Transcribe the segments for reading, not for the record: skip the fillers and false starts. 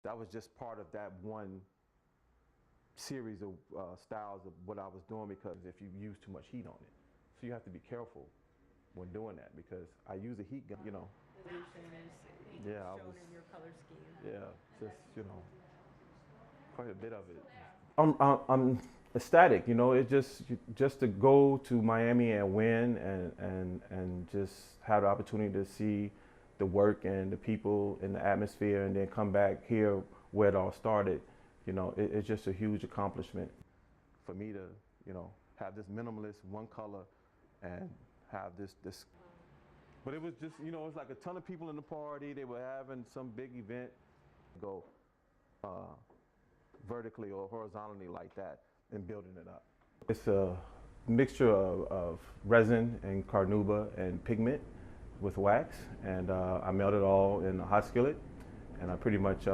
That was just part of that one series of styles of what I was doing, because if you use too much heat on it. So you have to be careful when doing that, because I use a heat gun, you know. Yeah, I was, in your color scheme. yeah, just, quite a bit of it. I'm ecstatic, it just to go to Miami and win, and just have the opportunity to see the work and the people and the atmosphere, and then come back here where it all started. It's just a huge accomplishment for me to, have this minimalist one color and have this. But it was just, it's like a ton of people in the party. They were having some big event. Go vertically or horizontally like that and building it up. It's a mixture of resin and carnuba and pigment with wax, and I melt it all in a hot skillet, and I pretty much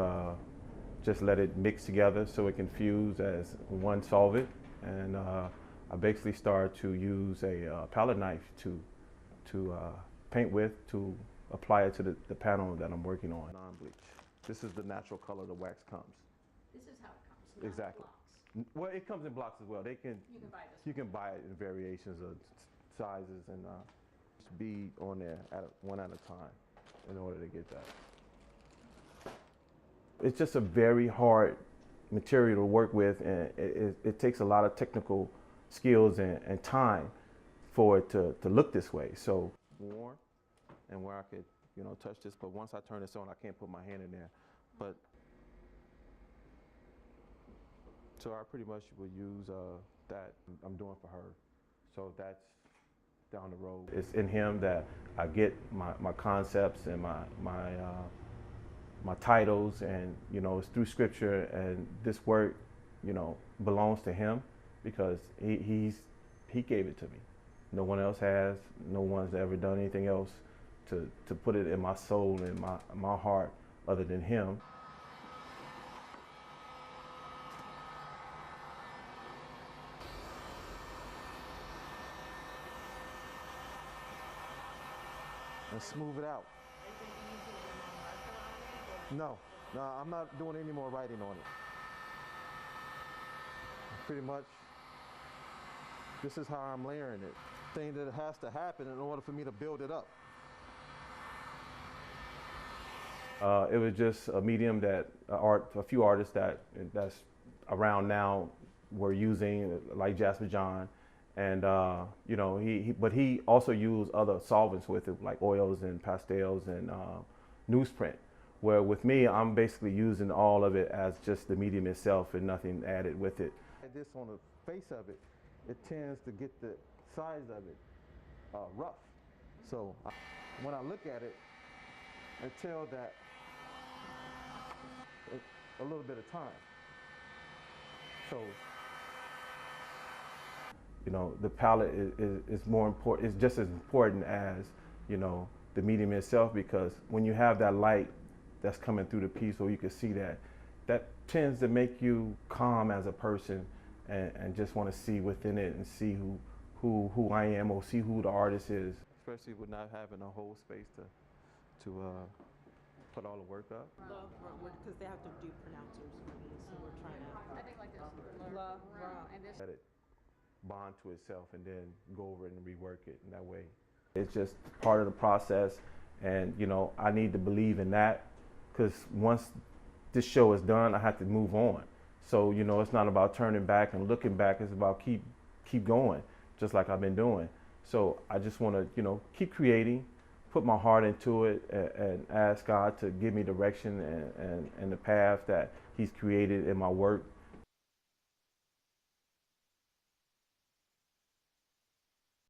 just let it mix together so it can fuse as one solvent. And I basically start to use a palette knife to paint with, to apply it to the panel that I'm working on. Non-bleach. This is the natural color the wax comes. This is how it comes. Not Exactly. blocks. Well, it comes in blocks as well. You can buy this. You can buy it in variations of sizes, and just bead on there one at a time in order to get that. It's just a very hard material to work with, and it takes a lot of technical skills and time for it to look this way. So warm, and where I could touch this, but once I turn this on, I can't put my hand in there. But so I pretty much will use that I'm doing for her. So that's down the road. It's in him that I get my concepts and my titles, and it's through scripture, and this work belongs to him, because he gave it to me. No one else has. No one's ever done anything else to put it in my soul and my heart other than him. And smooth it out. No, I'm not doing any more writing on it. Pretty much, this is how I'm layering it. Thing that has to happen in order for me to build it up. It was just a medium that a few artists that's around now were using, like Jasper John, and but he also used other solvents with it, like oils and pastels and newsprint. Where with me, I'm basically using all of it as just the medium itself and nothing added with it. This on the face of it, it tends to get the sides of it rough. So when I look at it, I tell that a little bit of time. So the palette is more important. It's just as important as the medium itself, because when you have that light that's coming through the piece, or you can see that tends to make you calm as a person, and just want to see within it and see who I am, or see who the artist is. Especially with not having a whole space to put all the work up. Because they have to do pronouncers for me, so we're trying to. I think like this. Love, and this. Let it bond to itself, and then go over it and rework it in that way. It's just part of the process, and I need to believe in that, because once this show is done, I have to move on. So it's not about turning back and looking back. It's about keep going, just like I've been doing. So I just want to keep creating, put my heart into it, and ask God to give me direction and the path that He's created in my work.